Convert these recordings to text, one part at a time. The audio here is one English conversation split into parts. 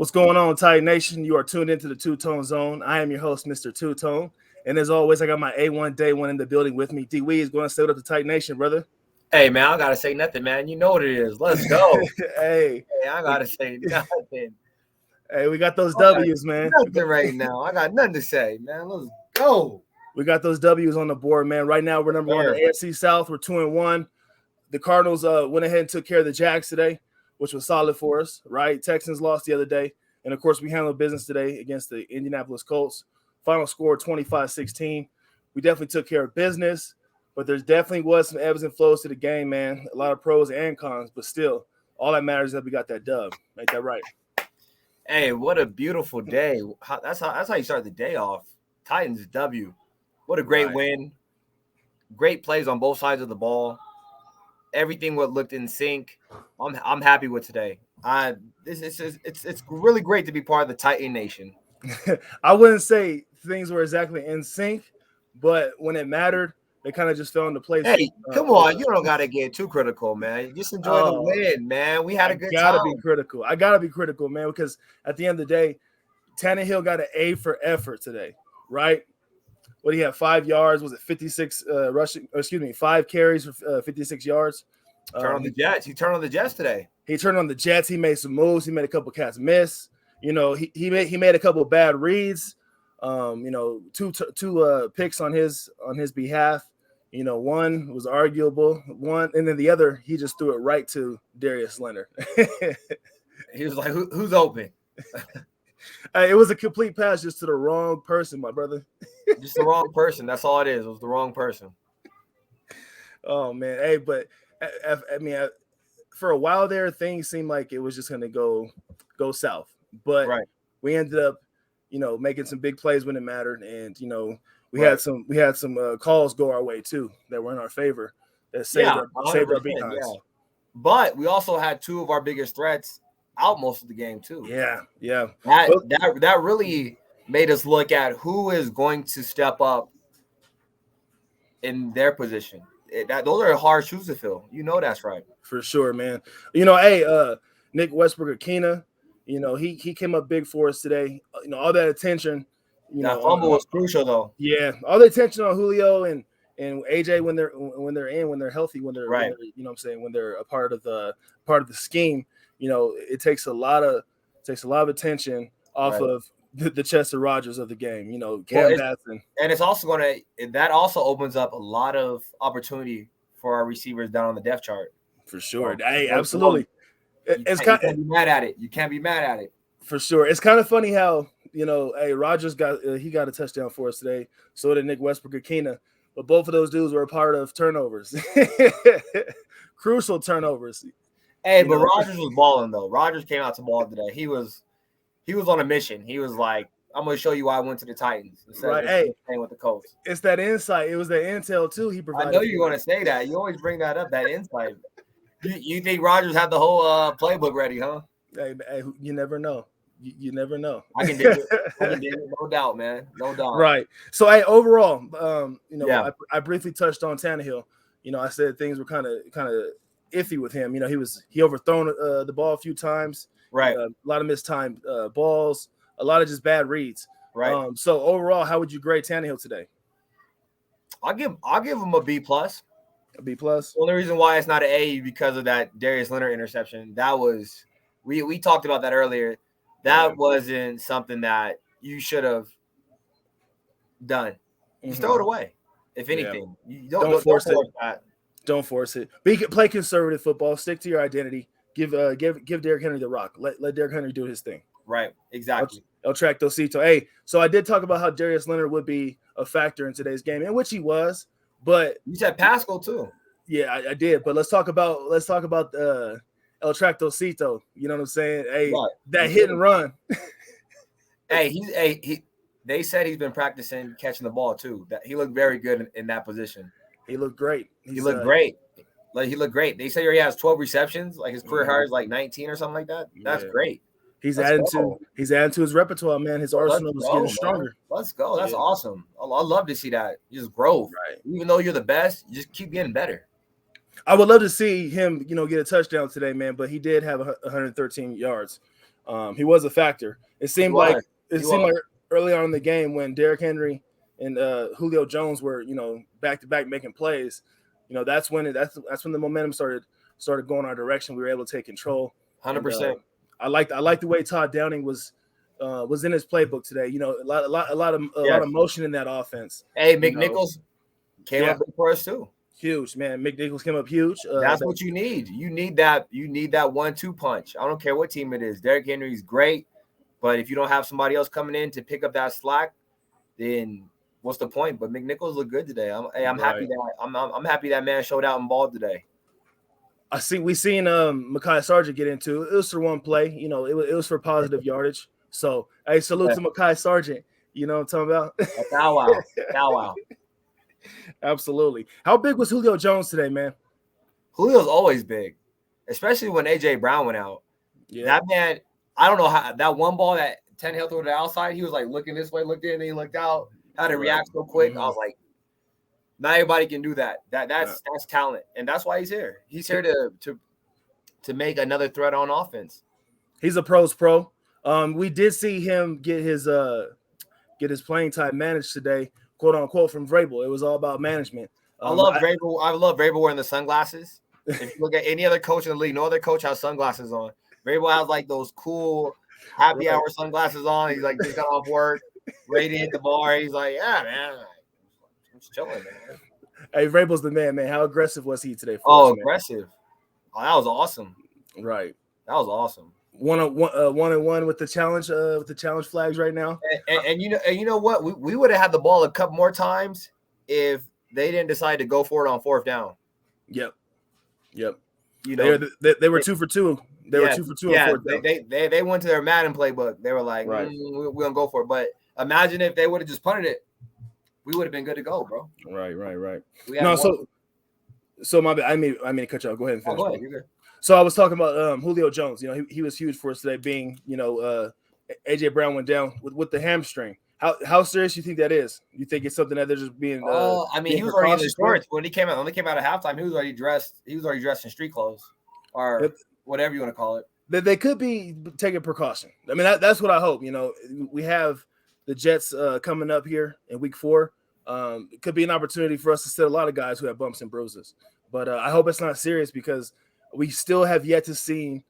What's going on, Titan Nation? You are tuned into the Two-Tone Zone. I am your host, Mr. Two-Tone. And as always, I got my A1 Day 1 in the building with me. D Weez going to stay with the Titan Nation, brother. Hey, man, I gotta say nothing, man. You know what it is. Let's go. Hey, I gotta say nothing. Hey, we got those I got W's, man. Nothing right now. I got nothing to say, man. Let's go. We got those W's on the board, man. Right now, we're number one in the AFC South. We're 2-1. The Cardinals went ahead and took care of the Jags today, which was solid for us, right? Texans lost the other day. And, of course, we handled business today against the Indianapolis Colts. Final score 25-16. We definitely took care of business, but there definitely was some ebbs and flows to the game, man. A lot of pros and cons, but still, all that matters is that we got that dub. Ain't that right? Hey, what a beautiful day. That's how you start the day off. Titans W. What a great win. Great plays on both sides of the ball. Everything looked in sync. I'm happy with today. It's really great to be part of the Titan Nation. I wouldn't say things were exactly in sync, but when it mattered, they kind of just fell into place. Hey, come on. You don't got to get too critical, man. Just enjoy the win, man. We had a good time. I got to be critical, man, because at the end of the day, Tannehill got an A for effort today, right? What, he had 5 yards? Was it 56 rushing? 5 carries for 56 yards. Turn on the Jets. He turned on the Jets today. He turned on the Jets. He made some moves. He made a couple cats miss. You know, he made a couple of bad reads. Two picks on his behalf. You know, one was arguable. And then the other, he just threw it right to Darius Leonard. He was like, "Who's open?" It was a complete pass just to the wrong person, my brother. Just the wrong person. That's all it is. It was the wrong person. Oh man, hey, but I mean, for a while there, things seemed like it was just going to go south. But we ended up, making some big plays when it mattered, and we had some calls go our way too that were in our favor that saved our behinds. Yeah. But we also had two of our biggest threats out most of the game too. Yeah. That really made us look at who is going to step up in their position. Those are hard shoes to fill. That's right. For sure, man. Hey, Nick Westbrook-Akina, he came up big for us today. All that attention. That fumble was crucial, though. Yeah, all the attention on Julio and AJ when they're healthy, when they're when they're a part of the scheme. It takes a lot of attention off of the Chester Rogers of the game. Cam Batson. And it's also that also opens up a lot of opportunity for our receivers down on the depth chart. For sure. Hey, absolutely. You can't be mad at it. You can't be mad at it. For sure. It's kind of funny how, hey, Rogers got a touchdown for us today. So did Nick Westbrook-Akina. But both of those dudes were a part of turnovers. Crucial turnovers. But Rogers was balling, though. Rogers came out to ball today. He was on a mission. He was like, I'm going to show you why I went to the Titans instead of playing with the Colts. It's that insight. It was that intel, too, he provided. I know you're going to say that. You always bring that up, that insight. You think Rogers had the whole playbook ready, huh? Hey, you never know. You never know. I can do it. No doubt, man. No doubt. Right. So, hey, overall, I briefly touched on Tannehill. I said things were kind of iffy with him. He overthrown the ball a few times. Right. A lot of mistimed balls. A lot of just bad reads. Right. So overall, how would you grade Tannehill today? I'll give him a B+. A B+. Only reason why it's not an A because of that Darius Leonard interception. That was we talked about that earlier. That wasn't something that you should have done. You throw it away. If anything, don't force it. Don't force it. Play conservative football. Stick to your identity. Give Derrick Henry the rock. Let Derrick Henry do his thing. Right. Exactly. El Tractocito. Hey, so I did talk about how Darius Leonard would be a factor in today's game, in which he was. But you said Pascal too. Yeah, I did. But let's talk about El Tractocito. You know what I'm saying? Hey, that hit and run. They said he's been practicing catching the ball too. That he looked very good in that position. He looked great. He looked great. He looked great. They say he has 12 receptions. Like his career high is like 19 or something like that. That's great. He's adding to his repertoire, man. His arsenal is getting stronger. Man. Let's go. That's awesome. I love to see that. You just grow. Right. Even though you're the best, you just keep getting better. I would love to see him, get a touchdown today, man. But he did have 113 yards. He was a factor. It seemed like early on in the game when Derrick Henry and Julio Jones were, back to back making plays. That's when the momentum started going our direction. We were able to take control. 100%. I like the way Todd Downing was in his playbook today. A lot of motion in that offense. Hey, McNichols came up big for us too. Huge, man. McNichols came up huge. That's what you need. You need that 1-2 punch. I don't care what team it is. Derrick Henry's great, but if you don't have somebody else coming in to pick up that slack, then what's the point? But McNichols looked good today. I'm happy that I'm happy that man showed out and balled today. We seen Mekhi Sargent get into it. Was for one play. It was for positive yardage. So hey, salute to Mekhi Sargent. You know what I'm talking about? Bow wow. Absolutely. How big was Julio Jones today, man? Julio's always big, especially when A.J. Brown went out. Yeah. That man, I don't know how that one ball that Tannehill threw to the outside, he was like looking this way, looked in, and he looked out, had to react so quick. I was like, not everybody can do that. That's talent, and that's why he's here. He's here to make another threat on offense. He's a pro's pro. We did see him get his playing time managed today, quote unquote, from Vrabel. It was all about management. I love Vrabel. I love Vrabel wearing the sunglasses. If you look at any other coach in the league, no other coach has sunglasses on. Vrabel has like those cool happy hour sunglasses on. He's like just got off work, ready to hit the bar. He's like, yeah, man, I'm just chilling, man. Hey, Vrabel's the man. How aggressive was he today? Aggressive. Oh, that was awesome. Right. That was awesome. 1-1 with the challenge flags right now. And you know what? We would have had the ball a couple more times if they didn't decide to go for it on fourth down. Yep. They were 2 for 2. They were 2 for 2 on fourth down. They went to their Madden playbook. They were like, we're gonna go for it. But imagine if they would have just punted it, we would have been good to go, bro. Right. So my bad. I mean to cut you off. Go ahead and finish. Go ahead. You're good. So I was talking about Julio Jones. He was huge for us today. Being A.J. Brown went down with the hamstring. How serious do you think that is? You think it's something that they're just being? He was already in the shorts when he came out. When they came out at halftime, he was already dressed. He was already dressed in street clothes or whatever you want to call it. They could be taking precaution. I mean, that's what I hope. We have the Jets coming up here in Week 4. It could be an opportunity for us to sit a lot of guys who have bumps and bruises. But I hope it's not serious because we still have yet to see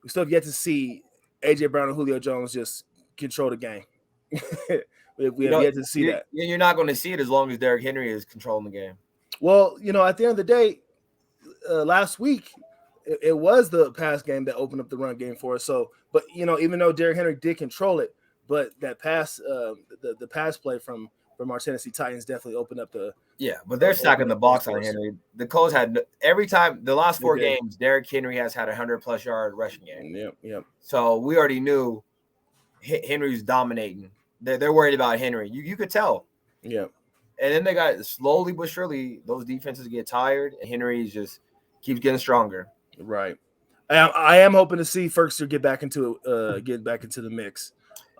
A.J. Brown and Julio Jones just control the game. we have yet to see that. You're not going to see it as long as Derrick Henry is controlling the game. Well, at the end of the day, last week it was the pass game that opened up the run game for us. So, but even though Derrick Henry did control it, but that pass, the pass play from our Tennessee Titans definitely opened up the. Yeah, but they're stacking the box on Henry. The Colts had every time the last 4 games, Derrick Henry has had 100+ yard rushing game. Yep. So we already knew Henry's dominating. They're worried about Henry. You could tell. Yeah. And then they got slowly but surely those defenses get tired, and Henry just keeps getting stronger. Right. I am hoping to see Ferguson get back into the mix.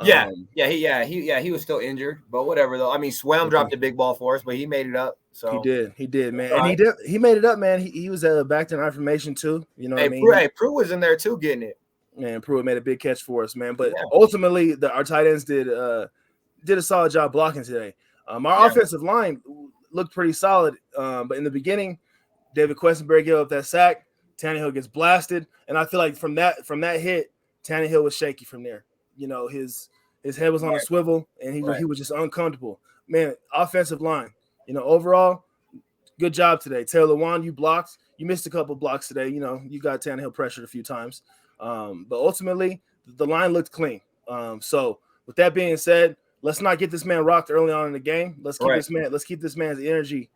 He was still injured, but whatever though. I mean, Swam dropped a big ball for us, but he made it up. So he did, man, and he made it up, man. He was back to information too. You know what I mean? Prue was in there too, getting it. Man, Pruitt made a big catch for us, man. But ultimately, our tight ends did a solid job blocking today. Our offensive line looked pretty solid, but in the beginning, David Questenberry gave up that sack. Tannehill gets blasted, and I feel like from that hit, Tannehill was shaky from there. His head was on a swivel, and he was just uncomfortable. Man, offensive line, overall, good job today. Taylor Lewan, you blocked. You missed a couple blocks today. You got Tannehill pressured a few times. But ultimately, the line looked clean. So with that being said, let's not get this man rocked early on in the game. Let's keep this man's energy.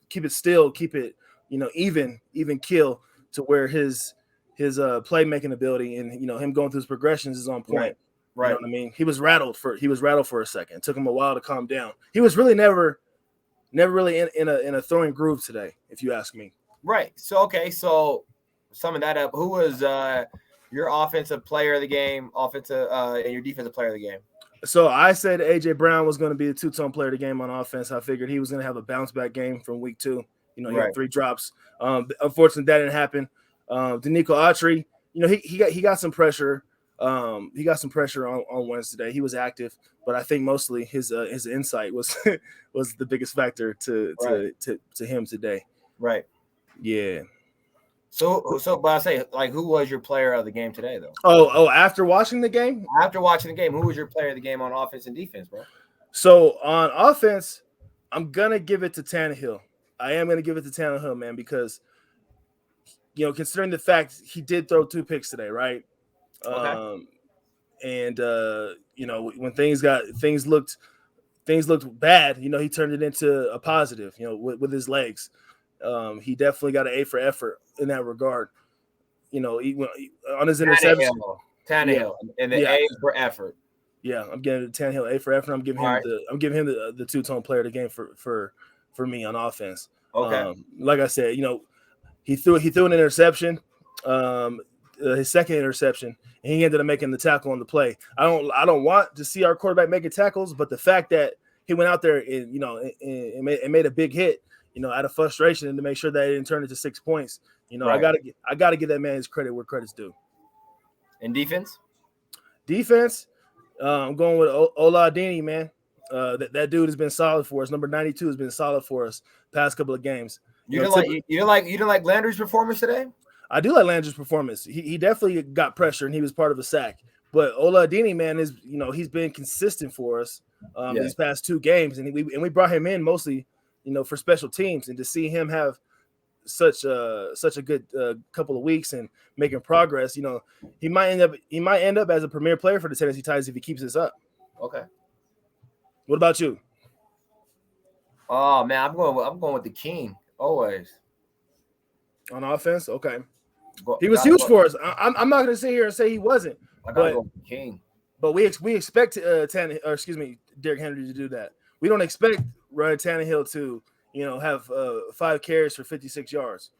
Keep it still. Keep it, even kill to where his playmaking ability and him going through his progressions is on point. Right. You know what I mean? He was rattled for a second. It took him a while to calm down. He was really never really in a throwing groove today, if you ask me. Right. So summing that up, who was your offensive player of the game, and your defensive player of the game? So I said A.J. Brown was going to be the 2-tone player of the game on offense. I figured he was going to have a bounce back game from week 2. He had 3 drops. Unfortunately, that didn't happen. Danico Autry he got some pressure. He got some pressure on Wednesday. He was active, but I think mostly his insight was was the biggest factor to him today. Right. Yeah. So, but I say, like, who was your player of the game today, though? Oh, after watching the game? After watching the game, who was your player of the game on offense and defense, bro? So, on offense, I'm going to give it to Tannehill. I am going to give it to Tannehill, man, because, considering the fact he did throw 2 picks today, right? Okay. When things looked bad, he turned it into a positive, with his legs. He definitely got an A for effort in that regard. On his interception. Tannehill, and the A for effort. Yeah, I'm giving Tannehill A for effort. I'm giving him the two-tone player of the game for me on offense. Okay. Like I said, he threw an interception, his second interception, and he ended up making the tackle on the play. I don't want to see our quarterback making tackles, but the fact that he went out there and made a big hit, out of frustration, and to make sure that it didn't turn into 6 points. Right. I gotta give that man his credit where credit's due. And defense, I'm going with Oladini, man. That dude has been solid for us. Number 92 has been solid for us past couple of games. You didn't like Landry's performance today? I do like Landry's performance. He definitely got pressure and he was part of a sack. But Oladini, man, is he's been consistent for us these past 2 games, and we brought him in mostly for special teams, and to see him have such a good couple of weeks and making progress, he might end up as a premier player for the Tennessee Titans if he keeps this up. Okay. What about you? Oh man, I'm going with the king always on offense. Okay, he was huge for us. I'm not going to sit here and say he wasn't. I gotta go with the king. But we expect Derrick Henry to do that. We don't expect Ryan Tannehill to have 5 carries for 56 yards.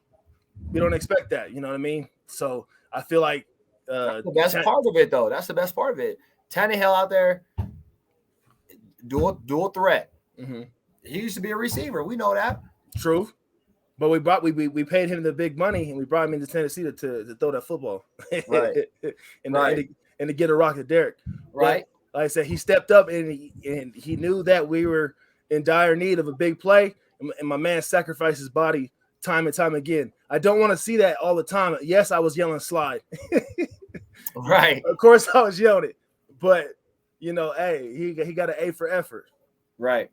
We don't expect that. You know what I mean? So I feel like that's the best part of it, though. That's the best part of it. Tannehill out there, dual threat. Mm-hmm. He used to be a receiver. We know that. True. But we paid him the big money, and we brought him into Tennessee to throw that football. Right. and to get a rock at Derrick. Right. But like I said, he stepped up, and he knew that we were in dire need of a big play. And my man sacrificed his body time and time again. I don't want to see that all the time. Yes, I was yelling slide. Right. Of course, I was yelling it. But, hey, he got an A for effort. Right.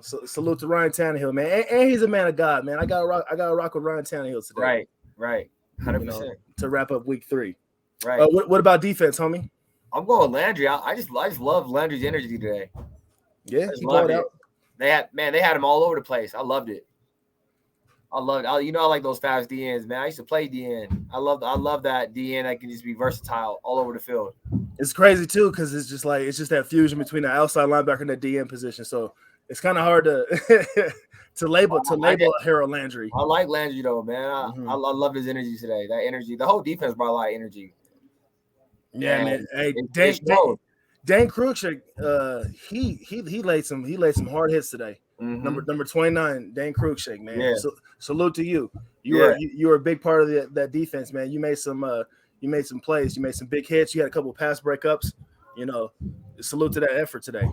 So salute to Ryan Tannehill, man. And he's a man of God, man. I got to rock with Ryan Tannehill today. Right. 100%. To wrap up week 3. Right. What about defense, homie? I'm going with Landry. I just love Landry's energy today. Yeah, he loved it. They had him all over the place. I loved it. I like those fast DNs, man. I used to play DN. I love that DN that can just be versatile all over the field. It's crazy too, because it's just that fusion between the outside linebacker and the DN position. So it's kind of hard to to label Harold Landry. I like Landry though, man. I love his energy today. That energy, the whole defense brought a lot of energy. Yeah, man. Hey, Dan Cruikshank, he laid some hard hits today. Mm-hmm. Number 29, Dan Cruikshank, man. Yeah. So, salute to you. You were a big part of that defense, man. You made some plays. You made some big hits. You had a couple of pass breakups. Salute to that effort today.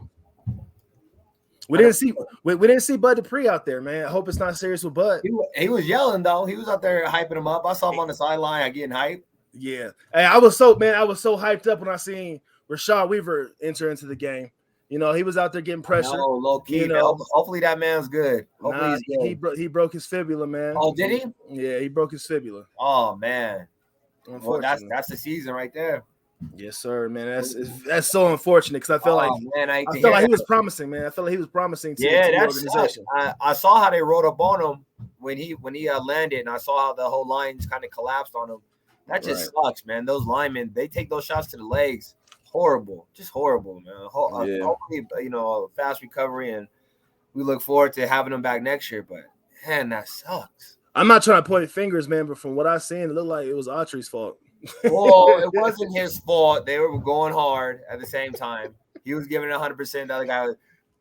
We didn't see Bud Dupree out there, man. I hope it's not serious with Bud. He was yelling though. He was out there hyping him up. I saw him on the sideline getting hyped. Yeah. Hey, I was so hyped up when I seen Rashad Weaver enter into the game. He was out there getting pressure. No, low key. Hopefully that man's good. Hopefully he's good. He broke his fibula, man. Oh, did he? Yeah, he broke his fibula. Oh man. Well, that's the season right there. Yes, sir, man. That's so unfortunate because I feel like he was promising, man. I feel like he was promising to the organization. I saw how they rolled up on him when he landed, and I saw how the whole line just kind of collapsed on him. That just sucks, man. Those linemen, they take those shots to the legs. Horrible, just horrible, man. Hopefully, fast recovery, and we look forward to having him back next year. But man, that sucks. I'm not trying to point fingers, man, but from what I seen, it looked like it was Autry's fault. Well, it wasn't his fault. They were going hard at the same time. He was giving 100%. The other guy was,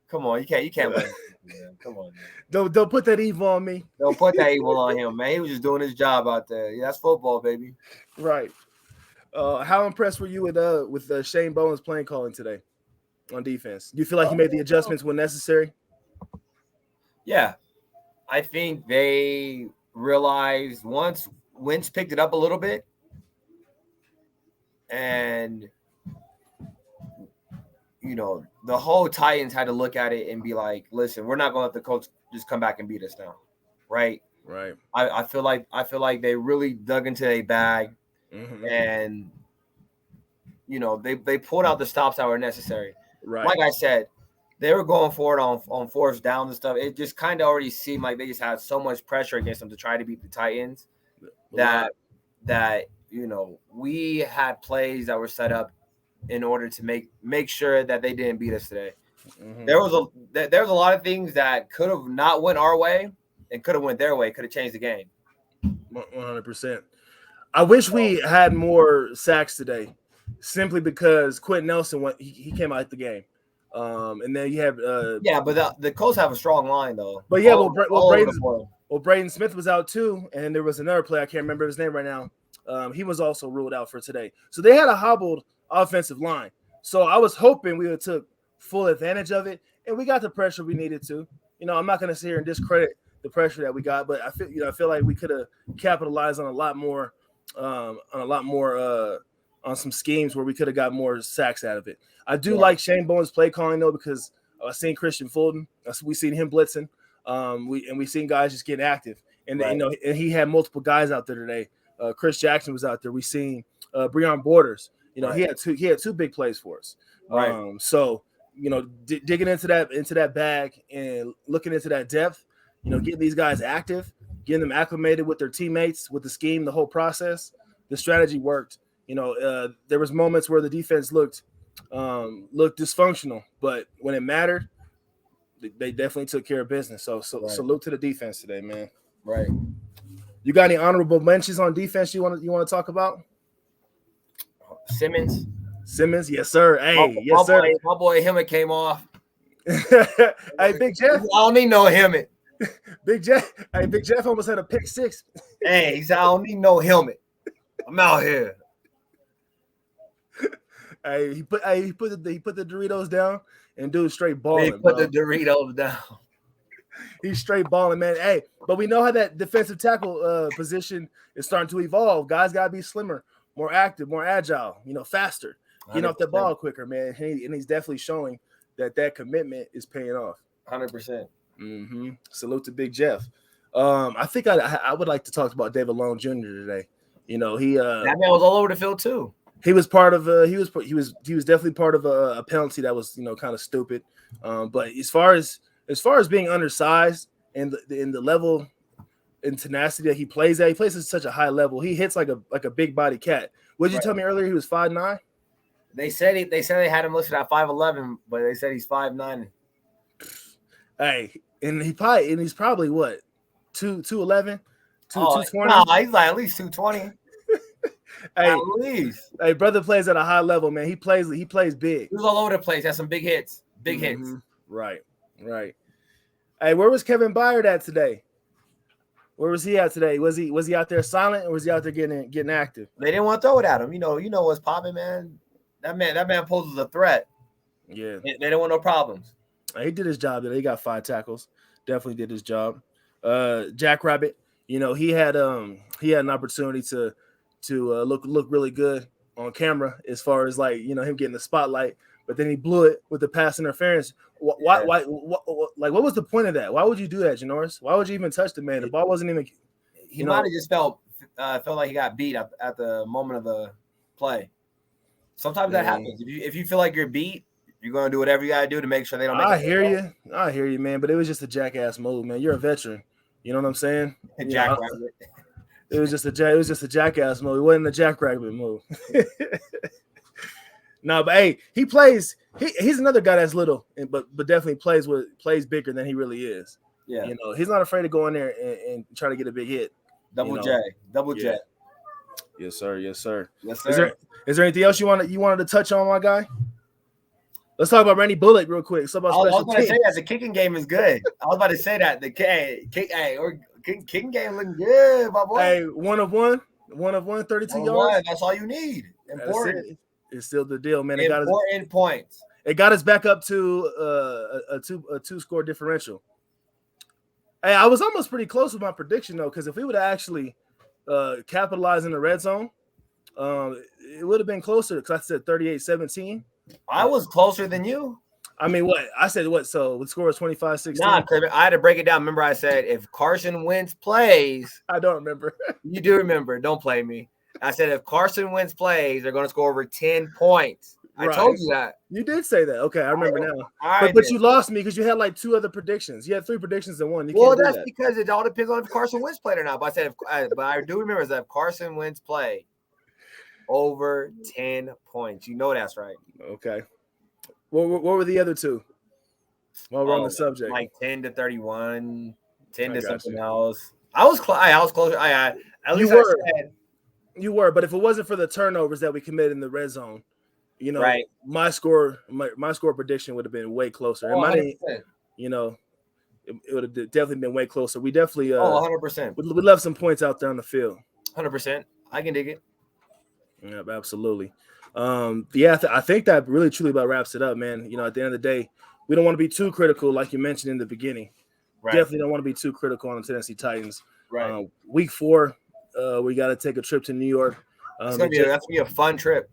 come on, you can't win. Come on, man. Don't put that evil on me. Don't put that evil on him, man. He was just doing his job out there. Yeah, that's football, baby. Right. How impressed were you with Shane Bowen's playing calling today on defense? Do you feel like he made the adjustments when necessary? Yeah, I think they realized once Wentz picked it up a little bit, and the whole Titans had to look at it and be like, "Listen, we're not going to let the Colts just come back and beat us now, right?" Right. I feel like they really dug into a bag, and they pulled out the stops that were necessary. Right. Like I said, they were going for it on fourth down and stuff. It just kind of already seemed like they just had so much pressure against them to try to beat the Titans that we had plays that were set up in order to make sure that they didn't beat us today. There was a lot of things that could have not went our way and could have went their way, could have changed the game. 100%. I wish we had more sacks today, simply because Quentin Nelson he came out the game. And then you have but the Colts have a strong line though. But yeah, Braden Smith was out too, and there was another player, I can't remember his name right now. He was also ruled out for today. So they had a hobbled offensive line. So I was hoping we would have took full advantage of it, and we got the pressure we needed to. I'm not going to sit here and discredit the pressure that we got, but I feel like we could have capitalized on a lot more on some schemes where we could have got more sacks out of it. I do like Shane Bowen's play calling though, because I've seen Christian Fulton. We seen him blitzing. We seen guys just getting active, and and he had multiple guys out there today. Chris Jackson was out there. We seen Breon Borders. He had two big plays for us. Right. So digging into that bag and looking into that depth, getting these guys active, getting them acclimated with their teammates, with the scheme, the whole process, the strategy worked. There was moments where the defense looked dysfunctional, but when it mattered, they definitely took care of business. So salute to the defense today, man. Right. You got any honorable mentions on defense you want to talk about? Simmons, yes, sir. Hey, yes, sir. My boy Helmet came off. Hey, Big Jeff. I don't need no helmet. Big Jeff almost had a pick six. Hey, he said, I don't need no helmet. I'm out here. Hey, he put the Doritos down, and dude straight balling. He put the Doritos down. He's straight balling, man. Hey, but we know how that defensive tackle position is starting to evolve. Guys gotta be slimmer, more active, more agile. Faster, getting off the ball quicker, man. And he's definitely showing that commitment is paying off. 100%. Salute to Big Jeff. I think I would like to talk about David Long Jr. today. He that man was all over the field too. He was part of he was definitely part of a penalty that was kind of stupid. But as far as being undersized and the level and tenacity that he plays at such a high level. He hits like a big body cat. What did you tell me earlier? He was 5'9"? They said they had him listed at 5'11", but they said he's 5'9". Hey, and he's probably what? 211? 220? No, he's like at least 220. Hey, at least. Hey, brother plays at a high level, man. He plays big. He was all over the place. Had some big hits. Hits. Right. Hey, where was Kevin Byard at today? Where was he at today? Was he out there silent, or was he out there getting active? They didn't want to throw it at him. You know what's popping, man. That man poses a threat. Yeah. They don't want no problems. He did his job today. He got 5 tackles. Definitely did his job. Jackrabbit, he had an opportunity to look really good on camera as far as him getting the spotlight, but then he blew it with the pass interference. Why what was the point of that? Why would you do that, Janoris? Why would you even touch the man? The ball wasn't even. He might have just felt like he got beat at the moment of the play. Sometimes that happens. If you feel like you're beat, you're gonna do whatever you gotta do to make sure they don't. I hear you, man. But it was just a jackass move, man. You're a veteran. You know what I'm saying? Jackrabbit. It was just a jackass move. It wasn't a jackrabbit move. No, but hey, he plays. He's another guy that's little, but definitely plays bigger than he really is. Yeah, he's not afraid to go in there and try to get a big hit. Double J. Yes, sir. Yes, sir. Yes, sir. Is there anything else you wanted to touch on, my guy? Let's talk about Randy Bullock real quick. I was about to say that the kicking game is good. I was about to say that the kicking game looking good, my boy. Hey, one of one, 32 yards. That's all you need. Important. It's still the deal, man. Important points. It got us back up to a two score differential. Hey, I was almost pretty close with my prediction though, because if we would have actually capitalized in the red zone, it would have been closer. Because I said 38-17. I was closer than you. I mean, what? I said what? So the score was 25-16? Nah, I had to break it down. Remember I said if Carson Wentz plays. I don't remember. You do remember. Don't play me. I said if Carson Wentz plays, they're going to score over 10 points. I told you that. You did say that. Okay, I remember now. Right, but you lost me because you had like 2 other predictions. You had 3 predictions in one. That's because it all depends on if Carson Wentz played or not. But I said, but I do remember that if Carson Wentz played over 10 points. You know that's right. Okay. What were the other 2? While we're on the subject, like 10-31, 10 to something else. I was closer. You were, but if it wasn't for the turnovers that we committed in the red zone, you know, right. my score prediction would have been way closer. It would have definitely been way closer. We definitely 100%. We left some points out there on the field. 100%. I can dig it. Yeah, absolutely. I think that really truly about wraps it up, man. You know, at the end of the day, we don't want to be too critical, like you mentioned in the beginning. Right. Definitely don't want to be too critical on the Tennessee Titans. Right. Week 4, we got to take a trip to New York. That's gonna be a fun trip.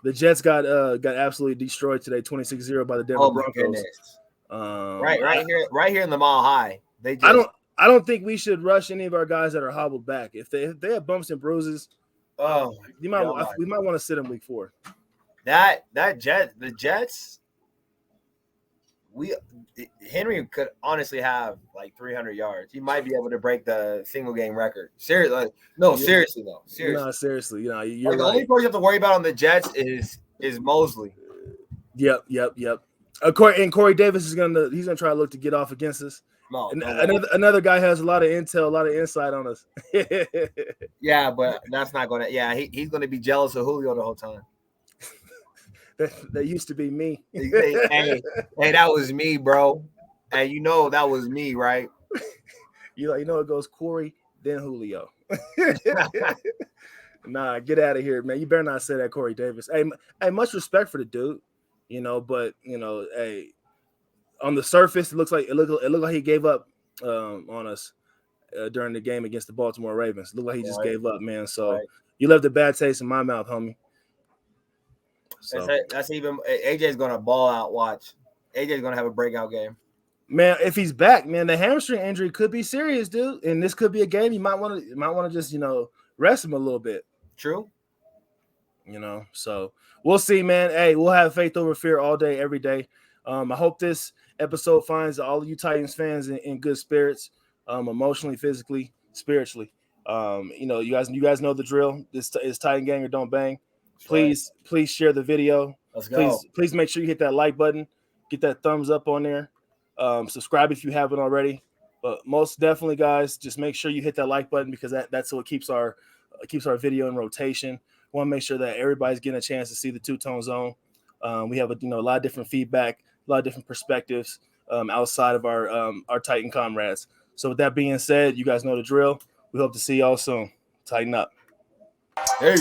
The Jets got absolutely destroyed today, 26-0 by the Denver Broncos. Right here in the Mile High. I don't think we should rush any of our guys that are hobbled back. If they have bumps and bruises, we might want to sit in week 4. The Jets. Henry could honestly have like 300 yards. He might be able to break the single game record. Seriously, seriously though. Seriously. No, seriously. You know, you're the only person you have to worry about on the Jets is Mosley. Yep. Corey Davis he's gonna try to look to get off against us. No, another guy has a lot of intel, a lot of insight on us. Yeah, but that's not gonna. Yeah, he's gonna be jealous of Julio the whole time. That used to be me. Hey, that was me, bro. And you know that was me, right? You know it goes Corey, then Julio. Nah, get out of here, man. You better not say that, Corey Davis. Hey, much respect for the dude, you know, but you know, hey, on the surface, it looked like he gave up on us during the game against the Baltimore Ravens. It looked like he just gave up, man. So you left a bad taste in my mouth, homie. So. That's even AJ's gonna ball out. Watch, AJ's gonna have a breakout game. Man, if he's back, man, the hamstring injury could be serious, dude. And this could be a game you might want to just rest him a little bit. True. So we'll see, man. Hey, we'll have faith over fear all day, every day. I hope this episode finds all of you Titans fans in good spirits, emotionally, physically, spiritually. You guys know the drill. This is Titan Gang or Don't Bang. Please share the video. Let's go. Please make sure you hit that like button, get that thumbs up on there. Subscribe if you haven't already. But most definitely, guys, just make sure you hit that like button because that's what keeps our video in rotation. We want to make sure that everybody's getting a chance to see the Two-Tone Zone. We have a lot of different feedback, a lot of different perspectives outside of our Titan comrades. So with that being said, you guys know the drill. We hope to see y'all soon. Tighten up. Hey.